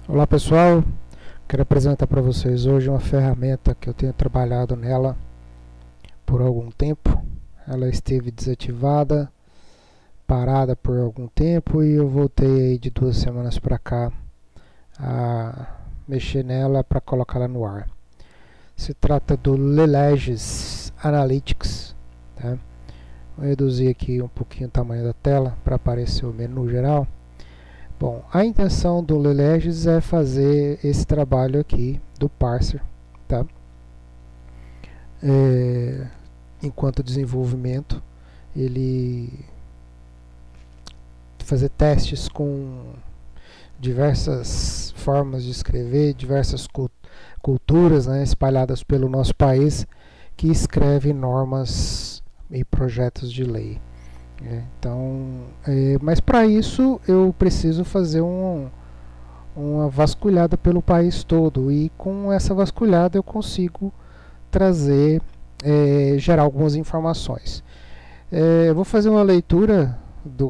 Olá pessoal, quero apresentar para vocês hoje uma ferramenta que eu tenho trabalhado nela por algum tempo. Ela esteve desativada, parada por algum tempo e eu voltei de 2 semanas para cá a mexer nela para colocá-la no ar. Se trata do Lileges Analytics, tá? Vou reduzir aqui um pouquinho o tamanho da tela para aparecer o menu geral. Bom, a intenção do Lileges é fazer esse trabalho aqui do parser, tá? Enquanto desenvolvimento, ele fazer testes com diversas formas de escrever, diversas culturas, né, espalhadas pelo nosso país, que escrevem normas e projetos de lei. Mas para isso eu preciso fazer uma vasculhada pelo país todo, e com essa vasculhada eu consigo trazer, gerar algumas informações. Eu vou fazer uma leitura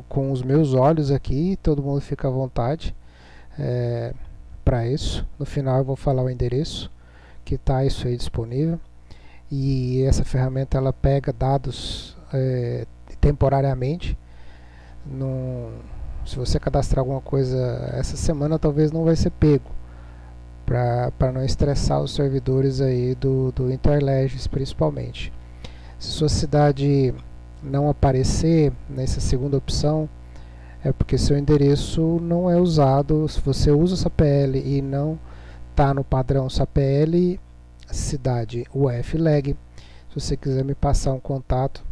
com os meus olhos aqui, todo mundo fica à vontade para isso. No final eu vou falar o endereço que está isso aí disponível, e essa ferramenta ela pega dados temporariamente. Se você cadastrar alguma coisa essa semana, talvez não vai ser pego, para não estressar os servidores aí do Interleges, principalmente. Se sua cidade não aparecer nessa segunda opção, é porque seu endereço não é usado. Se você usa o SAPL e não está no padrão SAPL, cidade UFLeg, se você quiser me passar um contato,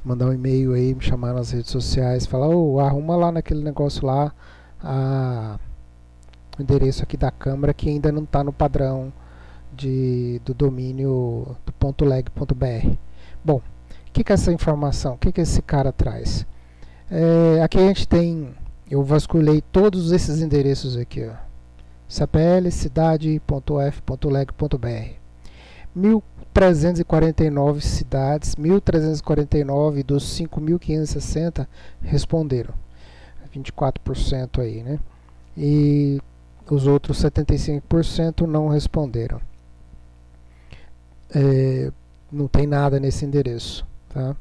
mandar um e-mail aí, me chamar nas redes sociais, falar, arruma lá naquele negócio lá o endereço aqui da Câmara que ainda não está no padrão do domínio do .leg.br. Bom, o que é essa informação? O que esse cara traz? Aqui a gente tem, eu vasculhei todos esses endereços aqui, ó. SAPL, cidade.uf.leg.br. 1.349 cidades, 1.349 dos 5.560 responderam, 24% aí, né? E os outros 75% não responderam. Não tem nada nesse endereço, tá?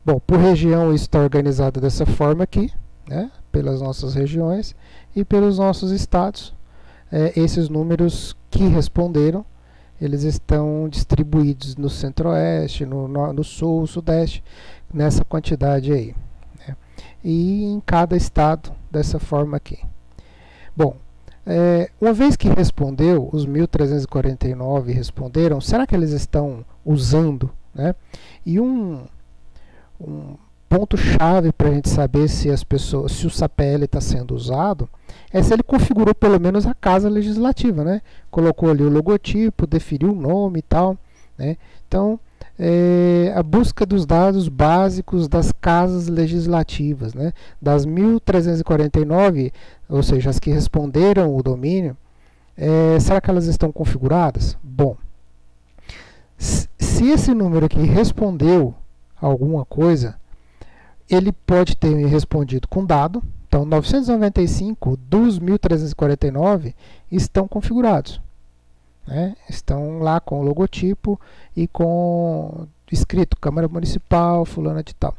Bom, por região isso está organizado dessa forma aqui, né? Pelas nossas regiões e pelos nossos estados. Esses números que responderam, eles estão distribuídos no centro-oeste, no sul, sudeste, nessa quantidade aí, né? E em cada estado dessa forma aqui. Bom, uma vez que respondeu, os 1.349 responderam, será que eles estão usando, né? E um ponto-chave para a gente saber se o SAPL está sendo usado, é se ele configurou pelo menos a casa legislativa, né? Colocou ali o logotipo, definiu o nome e tal, né? Então, a busca dos dados básicos das casas legislativas, né? Das 1.349, ou seja, as que responderam o domínio, será que elas estão configuradas? Bom, se esse número aqui respondeu alguma coisa, ele pode ter respondido com dado. Então, 995 dos 1.349 estão configurados, né? Estão lá com o logotipo e com escrito Câmara Municipal, fulana de tal.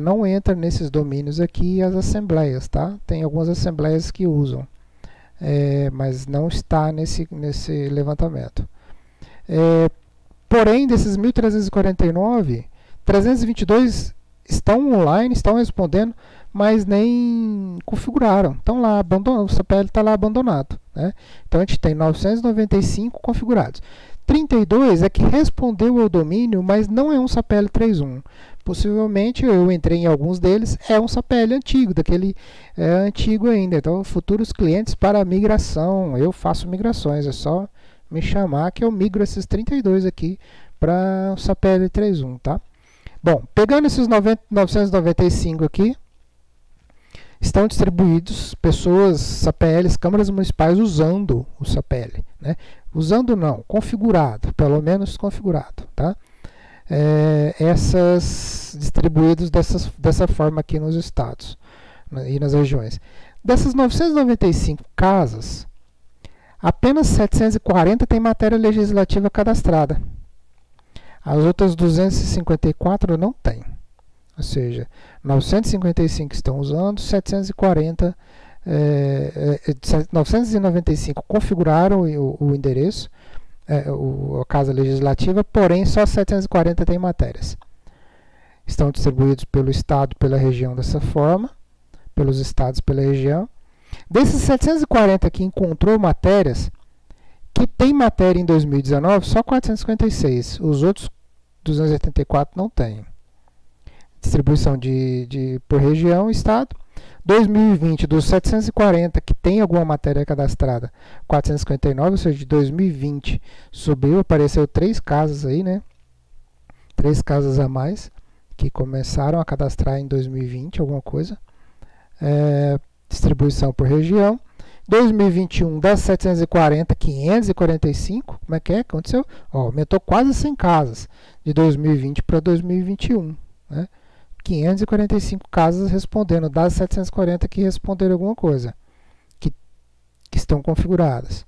Não entra nesses domínios aqui as assembleias, tá? Tem algumas assembleias que usam, mas não está nesse levantamento. Porém, desses 1.349, 322 estão online, estão respondendo, mas nem configuraram. Estão lá abandonados, o SAPL está lá abandonado, né? Então a gente tem 995 configurados. 32 é que respondeu ao domínio, mas não é um SAPL 3.1. Possivelmente, eu entrei em alguns deles, é um SAPL antigo, daquele antigo ainda. Então, futuros clientes para migração, eu faço migrações, é só me chamar que eu migro esses 32 aqui para o SAPL 3.1, tá? Bom, pegando esses 995 aqui, estão distribuídos pessoas, SAPLs, câmaras municipais usando o SAPL, né? Usando não, configurado, pelo menos configurado, tá? Essas distribuídos dessa forma aqui nos estados, né, e nas regiões. Dessas 995 casas, apenas 740 tem matéria legislativa cadastrada. As outras 254 não tem. Ou seja, 955 estão usando, 995 configuraram o endereço, a casa legislativa, porém só 740 tem matérias. Estão distribuídos pelo estado, pela região dessa forma, pelos estados, pela região. Desses 740 que encontrou matérias, que tem matéria em 2019, só 456. Os outros 284 não têm. Distribuição por região e estado. 2020, dos 740 que tem alguma matéria cadastrada, 459, ou seja, de 2020 subiu, apareceu 3 casas aí, né? 3 casas a mais que começaram a cadastrar em 2020, alguma coisa. Distribuição por região. 2021, das 740, 545. Como é que aconteceu? Aumentou quase 100 casas de 2020 para 2021. Né? 545 casas respondendo, das 740 que responderam alguma coisa, que estão configuradas.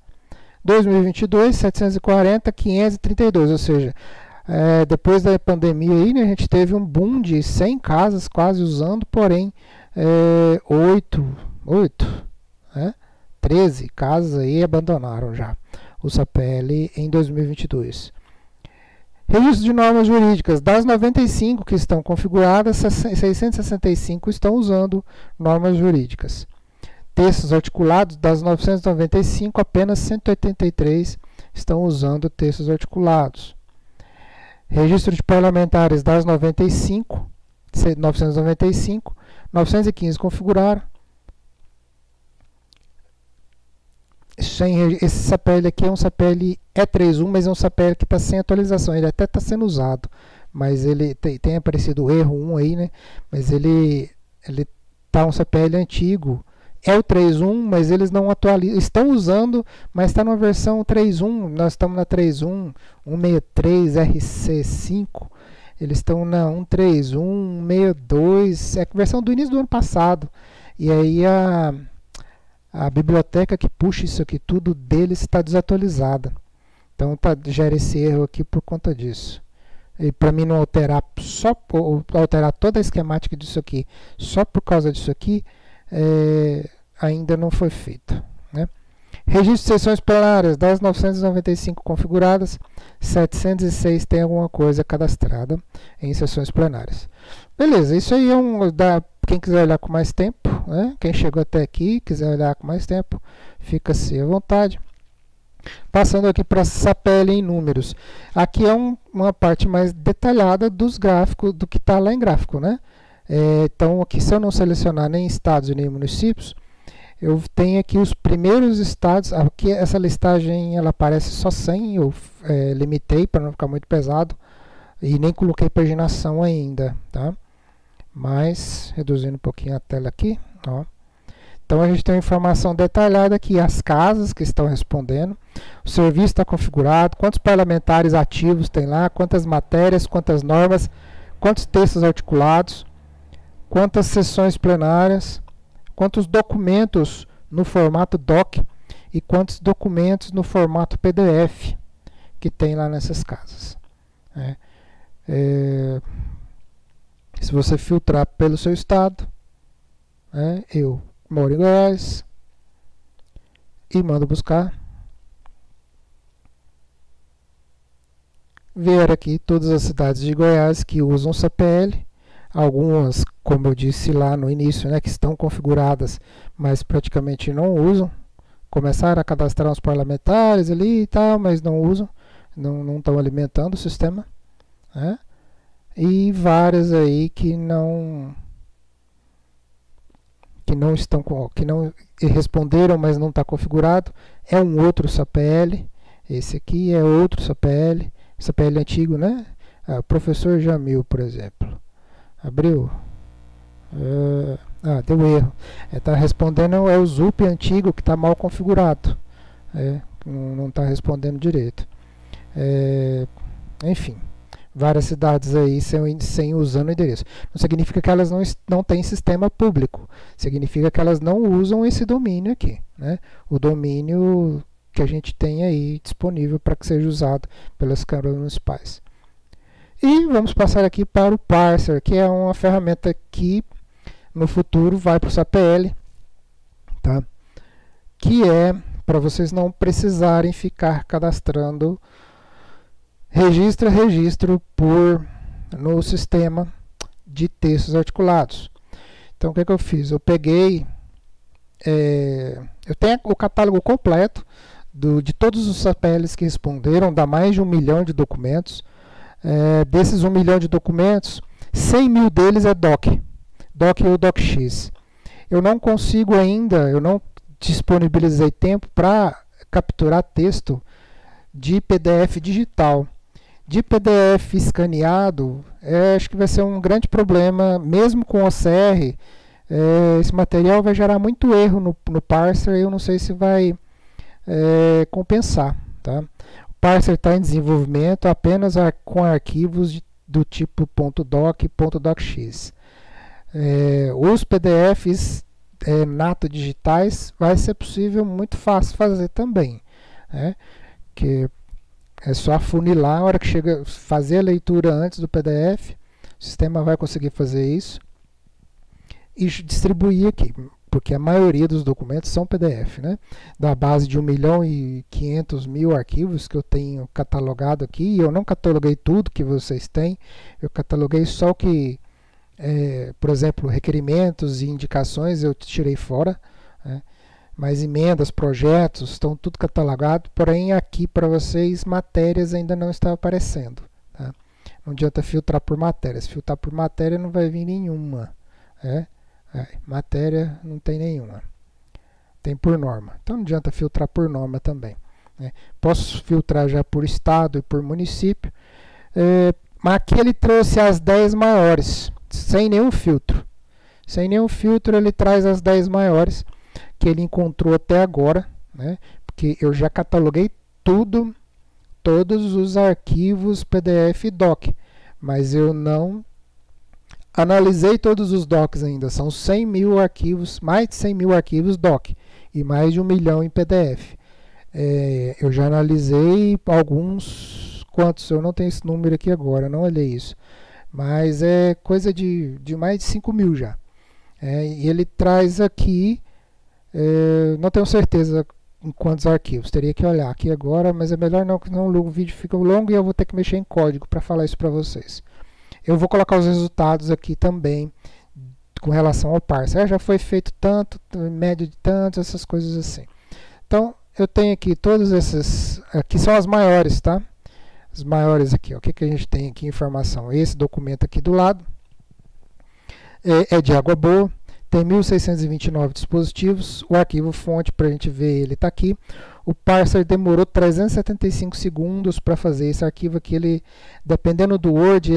2022, 740, 532, ou seja, depois da pandemia aí, né, a gente teve um boom de 100 casas quase usando, porém 13 casas aí abandonaram já o SAPL em 2022. Registro de normas jurídicas. Das 95 que estão configuradas, 665 estão usando normas jurídicas. Textos articulados, das 995, apenas 183 estão usando textos articulados. Registro de parlamentares, das 995, 915 configuraram. Esse SAPL aqui é um SAPL E31, mas é um SAPL que está sem atualização. Ele até está sendo usado, mas ele tem aparecido o erro 1 aí, né? Mas ele está um SAPL antigo. É o 3.1, mas eles não atualizam. Estão usando, mas está numa versão 3.1. Nós estamos na 3.1, 163 RC5. Eles estão na 131, 162. É a versão do início do ano passado. E aí a biblioteca que puxa isso aqui tudo deles está desatualizada. Então gera esse erro aqui por conta disso. E para mim não alterar alterar toda a esquemática disso aqui só por causa disso aqui, ainda não foi feito. Né? Registro de sessões plenárias, das 995 configuradas, 706 tem alguma coisa cadastrada em sessões plenárias. Beleza, isso aí quem quiser olhar com mais tempo, né? Quem chegou até aqui, quiser olhar com mais tempo, fica-se à vontade. Passando aqui para SAPL em números. Aqui é uma parte mais detalhada dos gráficos, do que está lá em gráfico. Né? Então, aqui, se eu não selecionar nem estados e nem municípios, eu tenho aqui os primeiros estados. Aqui essa listagem ela aparece só 100, eu limitei para não ficar muito pesado e nem coloquei paginação ainda, tá? Mas reduzindo um pouquinho a tela aqui, ó. Então a gente tem uma informação detalhada aqui, as casas que estão respondendo, o serviço está configurado, quantos parlamentares ativos tem lá, quantas matérias, quantas normas, quantos textos articulados, quantas sessões plenárias, quantos documentos no formato DOC e quantos documentos no formato PDF que tem lá nessas casas. Se você filtrar pelo seu estado, eu moro em Goiás e mando buscar, ver aqui todas as cidades de Goiás que usam SAPL, algumas, como eu disse lá no início, né, que estão configuradas, mas praticamente não usam, começaram a cadastrar uns parlamentares ali e tal, mas não usam, não estão alimentando o sistema, né? E várias aí que não responderam, mas não está configurado. É um outro SAPL. Esse aqui é outro SAPL antigo, né? Professor Jamil, por exemplo. Abriu. Deu erro. Está respondendo, é o ZUP antigo que está mal configurado. Não está respondendo direito. Enfim. várias cidades aí sem usando o endereço. Não significa que elas não têm sistema público. Significa que elas não usam esse domínio aqui, né? O domínio que a gente tem aí disponível para que seja usado pelas câmaras municipais. E vamos passar aqui para o Parser, que é uma ferramenta que no futuro vai para o SAPL, tá? Que é para vocês não precisarem ficar cadastrando registro a registro no sistema de textos articulados. Então o que eu fiz? Eu peguei, eu tenho o catálogo completo de todos os SAPLs que responderam, dá mais de 1 milhão de documentos. Desses 1 milhão de documentos, 100 mil deles é DOC ou DOCX. Eu não consigo ainda, eu não disponibilizei tempo para capturar texto de PDF digital. De PDF escaneado, acho que vai ser um grande problema, mesmo com OCR. Esse material vai gerar muito erro no parser, eu não sei se vai compensar. Tá? O parser está em desenvolvimento apenas com arquivos do tipo .doc e .docx. Os PDFs nato digitais vai ser possível, muito fácil fazer também, né? Que é só afunilar, a hora que chega, fazer a leitura antes do PDF, o sistema vai conseguir fazer isso e distribuir aqui, porque a maioria dos documentos são PDF, né? Da base de 1.500.000 arquivos que eu tenho catalogado aqui, eu não cataloguei tudo que vocês têm, eu cataloguei só o que, por exemplo, requerimentos e indicações eu tirei fora, né? Mas emendas, projetos, estão tudo catalogado, porém aqui para vocês matérias ainda não está aparecendo. Tá? Não adianta filtrar por matéria, se filtrar por matéria não vai vir nenhuma. Matéria não tem nenhuma, tem por norma, então não adianta filtrar por norma também. Posso filtrar já por estado e por município, mas aqui ele trouxe as 10 maiores, sem nenhum filtro. Sem nenhum filtro ele traz as 10 maiores que ele encontrou até agora, né? Porque eu já cataloguei todos os arquivos PDF e DOC, mas eu não analisei todos os DOCs ainda, são 100 mil arquivos, mais de 100 mil arquivos DOC e mais de 1 milhão em PDF. Eu já analisei alguns, quantos? Eu não tenho esse número aqui agora, não olhei isso, mas é coisa de mais de 5 mil já. E ele traz aqui, não tenho certeza em quantos arquivos, teria que olhar aqui agora, mas é melhor não, senão o vídeo fica longo e eu vou ter que mexer em código para falar isso para vocês. Eu vou colocar os resultados aqui também com relação ao parser. Já foi feito tanto, média de tanto, essas coisas assim. Então, eu tenho aqui todas essas, aqui são as maiores, tá? As maiores aqui, ó. O que a gente tem aqui, informação? Esse documento aqui do lado é de água boa, tem 1.629 dispositivos, o arquivo fonte, para a gente ver, ele está aqui. O parser demorou 375 segundos para fazer esse arquivo aqui, ele, dependendo do Word,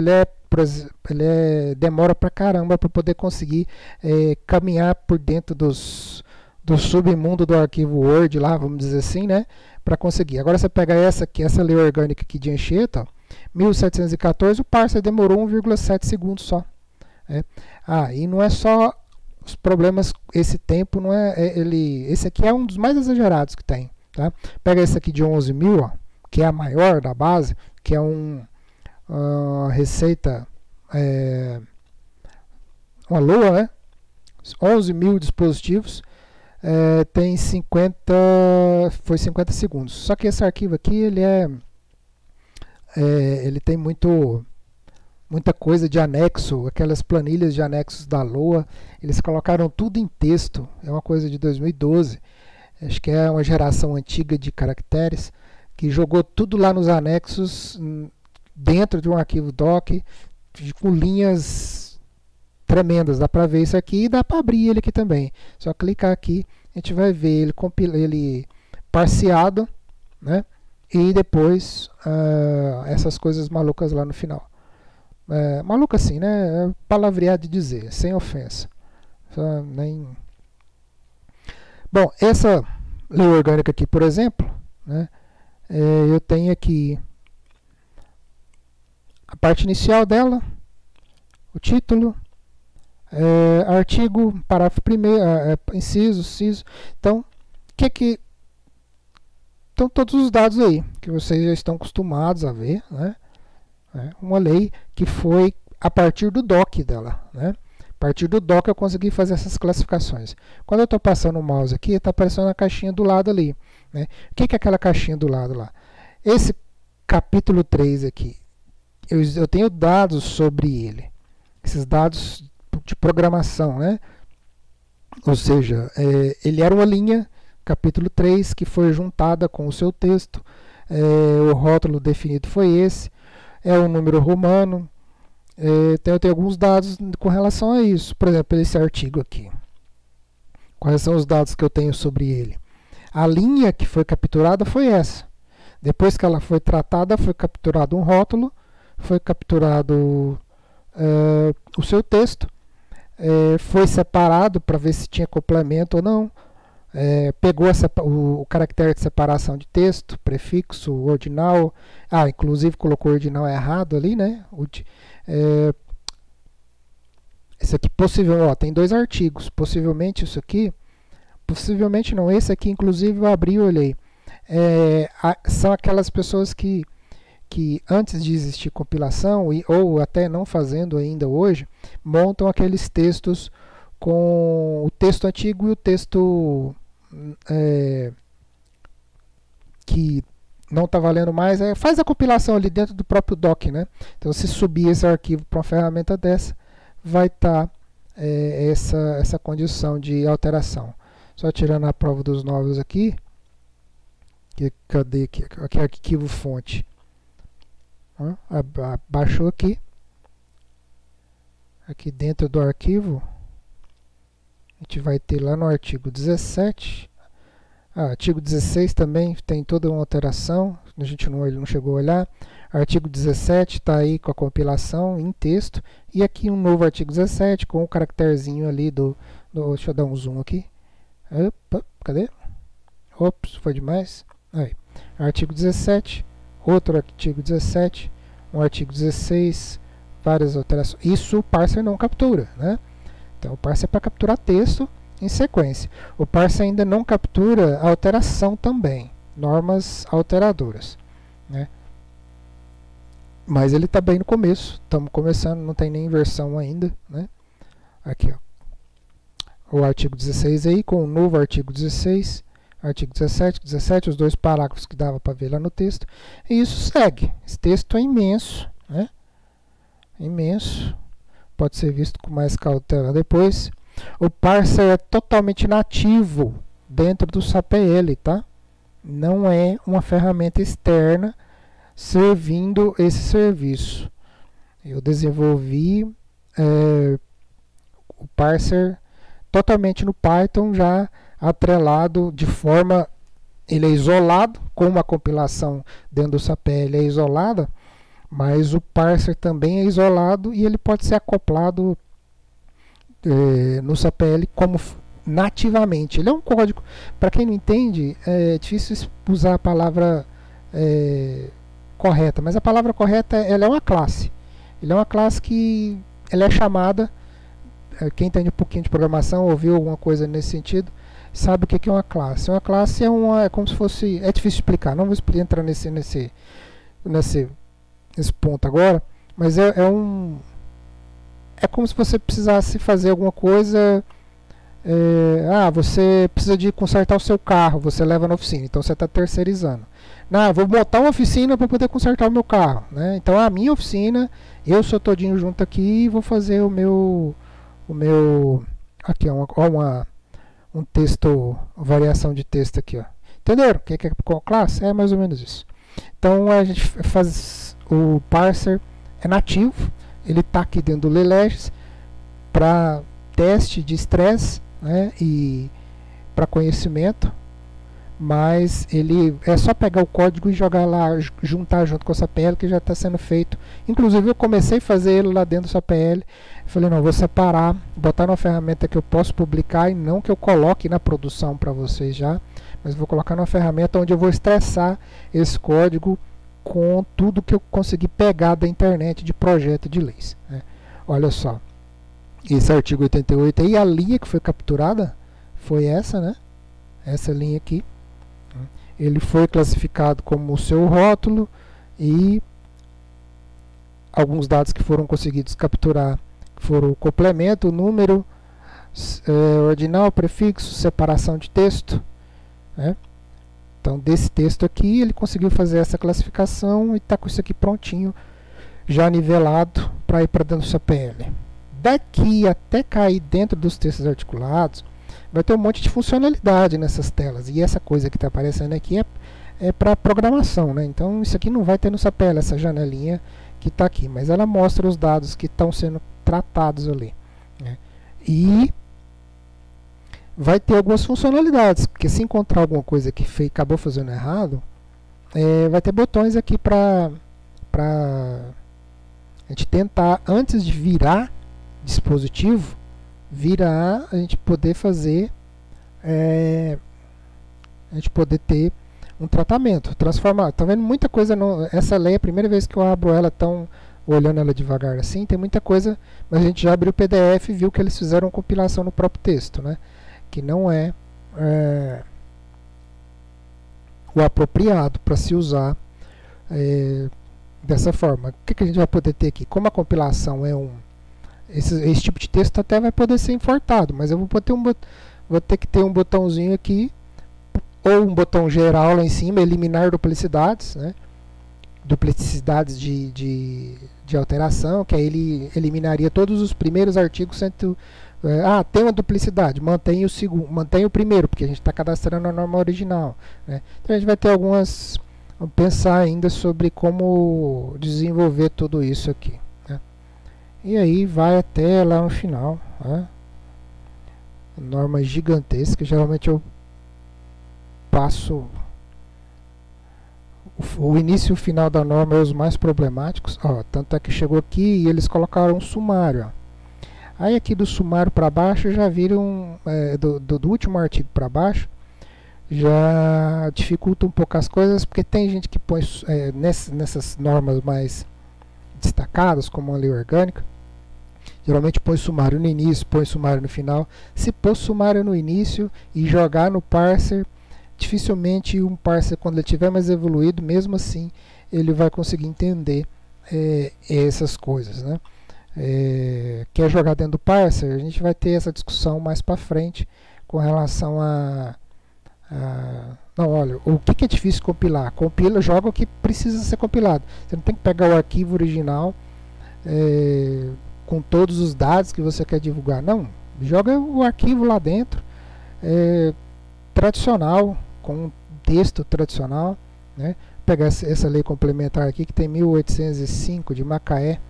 demora pra caramba para poder conseguir caminhar por dentro do submundo do arquivo Word lá, vamos dizer assim, né? Para conseguir. Agora você pega essa aqui, essa lei orgânica aqui de Anchieta, 1714, o parser demorou 1,7 segundos só. E não é só os problemas, esse tempo não esse aqui é um dos mais exagerados que tem, tá? Pega esse aqui de 11 mil, ó, que é a maior da base, que é uma receita, uma LOA, né? 11 mil dispositivos, tem 50 50 segundos. Só que esse arquivo aqui, ele tem muita coisa de anexo, aquelas planilhas de anexos da LOA, eles colocaram tudo em texto, é uma coisa de 2012, acho que é uma geração antiga de caracteres, que jogou tudo lá nos anexos, dentro de um arquivo doc, com linhas tremendas, dá para ver isso aqui e dá para abrir ele aqui também, só clicar aqui, a gente vai ver ele parseado, né? E depois essas coisas malucas lá no final. Maluco assim, né? Palavreado de dizer, sem ofensa. Bom, essa lei orgânica aqui, por exemplo, né? Eu tenho aqui a parte inicial dela, o título, artigo, parágrafo primeiro, inciso. Então, estão todos os dados aí que vocês já estão acostumados a ver, né? Uma lei que foi a partir do doc dela, né? A partir do doc eu consegui fazer essas classificações. Quando eu estou passando o mouse aqui, está aparecendo a caixinha do lado ali, né? O que é aquela caixinha do lado lá? Esse capítulo 3 aqui, eu tenho dados sobre ele. Esses dados de programação, né? Ou seja, ele era uma linha, capítulo 3, que foi juntada com o seu texto. O rótulo definido foi esse. É um número romano. Eu tenho alguns dados com relação a isso. Por exemplo, esse artigo aqui. Quais são os dados que eu tenho sobre ele? A linha que foi capturada foi essa. Depois que ela foi tratada, foi capturado um rótulo, foi capturado o seu texto, foi separado para ver se tinha complemento ou não, pegou o caractere de separação de texto, prefixo, ordinal, inclusive colocou o ordinal errado ali, né? Esse aqui possivelmente, tem 2 artigos, possivelmente isso aqui, possivelmente não, esse aqui inclusive eu abri e olhei. São aquelas pessoas que antes de existir compilação, ou até não fazendo ainda hoje, montam aqueles textos com o texto antigo e o texto que não está valendo mais, faz a compilação ali dentro do próprio doc, né? Então, se subir esse arquivo para uma ferramenta dessa, vai estar essa condição de alteração. Só tirando a prova dos novos aqui, cadê aqui? Aqui é arquivo fonte. Baixou aqui. Aqui dentro do arquivo, a gente vai ter lá no artigo 17. Artigo 16 também tem toda uma alteração. A gente não chegou a olhar. Artigo 17 está aí com a compilação em texto. E aqui um novo artigo 17 com o caracterzinho ali deixa eu dar um zoom aqui. Opa, cadê? Ops, foi demais. Aí. Artigo 17. Outro artigo 17, um artigo 16, várias alterações. Isso o parser não captura, né? Então o parser é para capturar texto em sequência. O parser ainda não captura a alteração também, normas alteradoras, né? Mas ele está bem no começo, estamos começando, não tem nem versão ainda, né? Aqui, ó, o artigo 16 aí com o novo artigo 16. Artigo 17, os 2 parágrafos que dava para ver lá no texto. E isso segue. Esse texto é imenso, né? Imenso. Pode ser visto com mais cautela depois. O parser é totalmente nativo dentro do SAPL, tá? Não é uma ferramenta externa servindo esse serviço. Eu desenvolvi o parser totalmente no Python, já atrelado de forma, ele é isolado, com uma compilação dentro do SAPL é isolada, mas o parser também é isolado e ele pode ser acoplado no SAPL como nativamente. Ele é um código, para quem não entende, é difícil usar a palavra correta, mas a palavra correta ela é uma classe. Ele é uma classe que ela é chamada, quem entende um pouquinho de programação, ouviu alguma coisa nesse sentido, sabe o que é uma classe. Uma classe é como se fosse, é difícil explicar, não vou entrar nesse ponto agora, mas é como se você precisasse fazer alguma coisa. Você precisa de consertar o seu carro, você leva na oficina, então você está terceirizando. Vou montar uma oficina para poder consertar o meu carro, né? Então a minha oficina, eu sou todinho junto aqui e vou fazer o meu aqui um texto, variação de texto aqui, ó. Entenderam? O que é classe? É mais ou menos isso. Então a gente faz o parser é nativo, ele está aqui dentro do Lelegis para teste de estresse, né, e para conhecimento, mas ele é só pegar o código e jogar lá, juntar junto com o SAPL, que já está sendo feito. Inclusive eu comecei a fazer ele lá dentro do SAPL. Falei, não, vou separar, botar numa ferramenta que eu posso publicar e não que eu coloque na produção para vocês já, mas vou colocar numa ferramenta onde eu vou estressar esse código com tudo que eu consegui pegar da internet de projeto de leis, né? Olha só, esse artigo 88 aí, a linha que foi capturada foi essa, né? Essa linha aqui. Ele foi classificado como o seu rótulo e alguns dados que foram conseguidos capturar foram o complemento, o número, ordinal, prefixo, separação de texto, né? Então, desse texto aqui, ele conseguiu fazer essa classificação e está com isso aqui prontinho, já nivelado para ir para dentro do CPL. Daqui até cair dentro dos textos articulados, vai ter um monte de funcionalidade nessas telas. E essa coisa que está aparecendo aqui é para programação, né? Então, isso aqui não vai ter no CPL, essa janelinha que está aqui. Mas ela mostra os dados que estão sendo tratados ali, né? E vai ter algumas funcionalidades, porque se encontrar alguma coisa que acabou fazendo errado, vai ter botões aqui para a gente tentar, antes de virar dispositivo, a gente poder fazer, a gente poder ter um tratamento, transformar. Tá vendo muita coisa, essa lei é a primeira vez que eu abro ela, tão olhando ela devagar assim, tem muita coisa, mas a gente já abriu o PDF e viu que eles fizeram compilação no próprio texto, né? Que não é o apropriado para se usar dessa forma. O que a gente vai poder ter aqui? Como a compilação é esse tipo de texto até vai poder ser importado, mas eu vou ter que ter um botãozinho aqui, ou um botão geral lá em cima, eliminar duplicidades, né? Duplicidades de alteração, que aí ele eliminaria todos os primeiros artigos. Tem uma duplicidade, mantém o segundo, mantém o primeiro, porque a gente está cadastrando a norma original, né? Então a gente vai ter vamos pensar ainda sobre como desenvolver tudo isso aqui, né? E aí vai até lá no final, né? Norma gigantesca, geralmente eu passo o início e o final da norma, os mais problemáticos, tanto é que chegou aqui e eles colocaram um sumário, ó. Aí aqui do sumário para baixo já viram, do último artigo para baixo, já dificulta um pouco as coisas, porque tem gente que põe nessas normas mais destacadas, como a lei orgânica, geralmente põe sumário no início, põe sumário no final. Se pôr sumário no início e jogar no parser, dificilmente um parser, quando ele estiver mais evoluído, mesmo assim, ele vai conseguir entender essas coisas, né? Quer jogar dentro do parser, a gente vai ter essa discussão mais para frente com relação não, olha, o que é difícil compilar? Compila, joga o que precisa ser compilado. Você não tem que pegar o arquivo original com todos os dados que você quer divulgar. Não, joga o arquivo lá dentro, tradicional, com texto tradicional, né? Pegar essa lei complementar aqui, que tem 1805 de Macaé.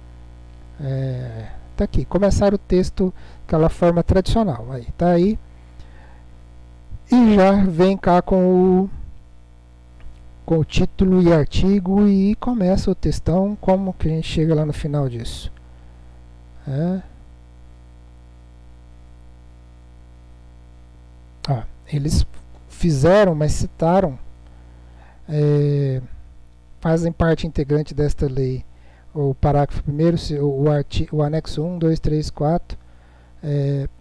Tá aqui, começar o texto daquela forma tradicional. Aí, tá aí. E já vem cá com o título e artigo e começa o textão. Como que a gente chega lá no final disso? Eles fizeram, mas citaram, fazem parte integrante desta lei o parágrafo 1º, o anexo 1, 2, 3, 4,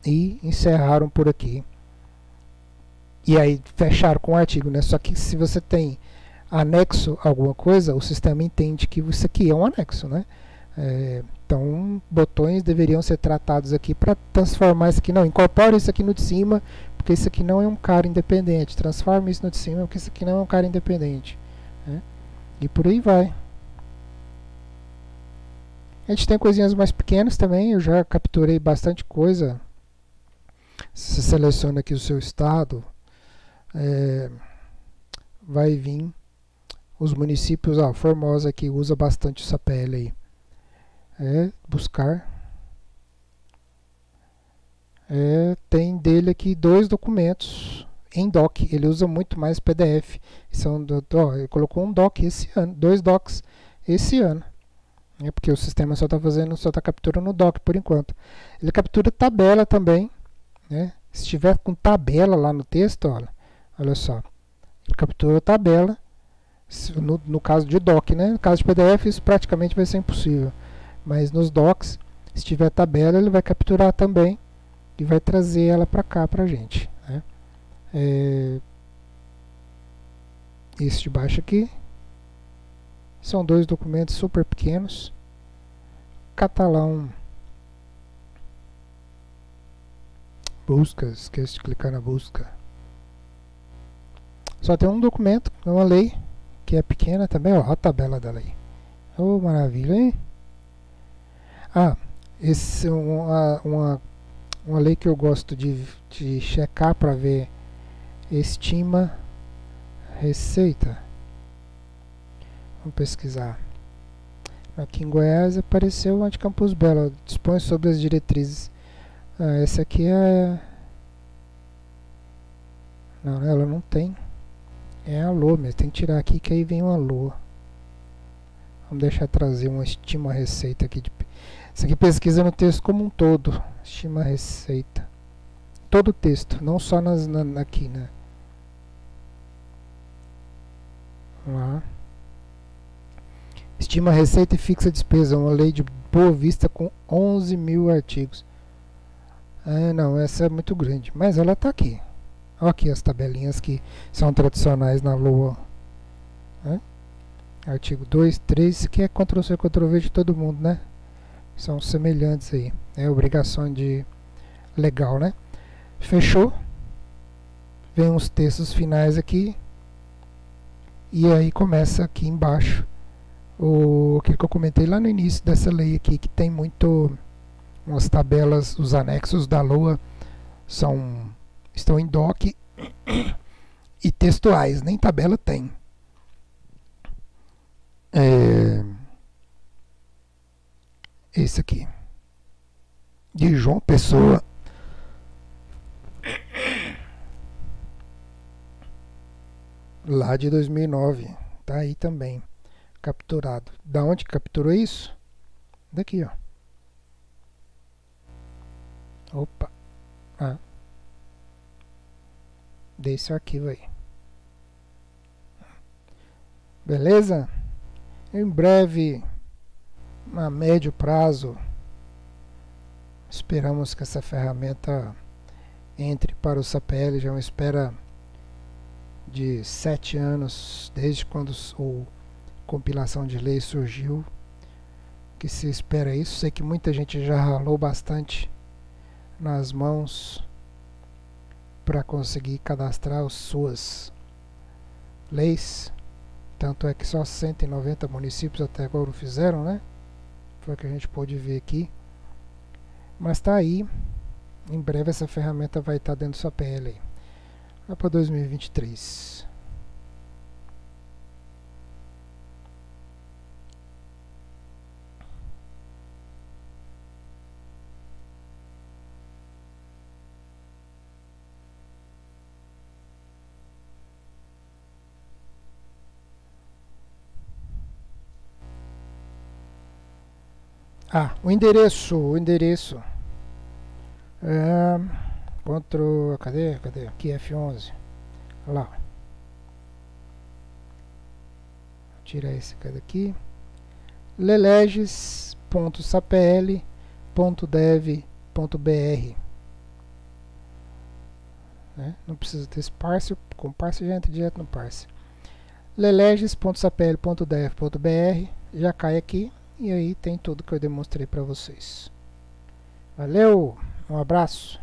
e encerraram por aqui. E aí fecharam com o artigo, né? Só que se você tem anexo a alguma coisa, o sistema entende que isso aqui é um anexo, né? Então, botões deveriam ser tratados aqui para transformar isso aqui. Não, incorpora isso aqui no de cima, porque isso aqui não é um cara independente. Transforma isso no de cima, porque isso aqui não é um cara independente, né? E por aí vai. A gente tem coisinhas mais pequenas também. Eu já capturei bastante coisa. Você seleciona aqui o seu estado, vai vir os municípios. Formosa aqui usa bastante o SAPL aí. Buscar. Tem dele aqui 2 documentos em doc. Ele usa muito mais PDF. Ele colocou um doc esse ano, 2 docs esse ano. Porque o sistema só está capturando o doc por enquanto. Ele captura tabela também, né? Se tiver com tabela lá no texto, olha só, ele captura a tabela, No caso de doc, né? No caso de PDF, isso praticamente vai ser impossível. Mas nos docs, se tiver tabela, ele vai capturar também e vai trazer ela para cá para a gente, né? Esse de baixo aqui são dois documentos super pequenos. Catalão. Busca, esqueci de clicar na busca. Só tem um documento, uma lei, que é pequena também, ó, a tabela da lei. Oh, maravilha, hein? Ah, esse é uma lei que eu gosto de checar para ver estima receita. Vamos pesquisar. Aqui em Goiás apareceu a de Campos Belo, dispõe sobre as diretrizes. Ah, essa aqui é... Não, ela não tem. É a LOA, mas tem que tirar aqui que aí vem uma LOA. Vamos deixar trazer uma estima receita aqui. Isso aqui pesquisa no texto como um todo. Estima receita. Todo o texto, não só aqui, né? Vamos lá. Estima receita e fixa despesa. Uma lei de Boa Vista com 11 mil artigos. Ah, não, essa é muito grande. Mas ela está aqui. Olha aqui as tabelinhas que são tradicionais na LOA. Né? Artigo 2, 3, isso aqui é Ctrl+C, Ctrl+V de todo mundo, né? São semelhantes aí. É obrigação de legal, né? Fechou. Vem os textos finais aqui. E aí começa aqui embaixo aquilo que eu comentei lá no início dessa lei aqui, que tem muito umas tabelas, os anexos da LOA estão em doc e textuais, nem tabela tem. Esse aqui de João Pessoa, lá de 2009, tá aí também capturado. Da onde capturou isso? Daqui, ó. Opa. Ah. Desse arquivo aí. Beleza? Em breve, a médio prazo, esperamos que essa ferramenta entre para o SAPL. Já é uma espera de 7 anos, desde quando a compilação de lei surgiu, que se espera isso. Sei que muita gente já ralou bastante nas mãos para conseguir cadastrar as suas leis. Tanto é que só 190 municípios até agora o fizeram, né? Foi o que a gente pôde ver aqui. Mas tá aí. Em breve essa ferramenta vai estar dentro do SAPL aí. Lá para 2023. Ah, o endereço é, cadê? Aqui F11. Olha lá. Tira esse cara daqui. leleges.sapl.dev.br, né? Não precisa ter esse parse, com parse já entra direto no parse. leleges.sapl.dev.br, já cai aqui. E aí tem tudo que eu demonstrei para vocês. Valeu, um abraço.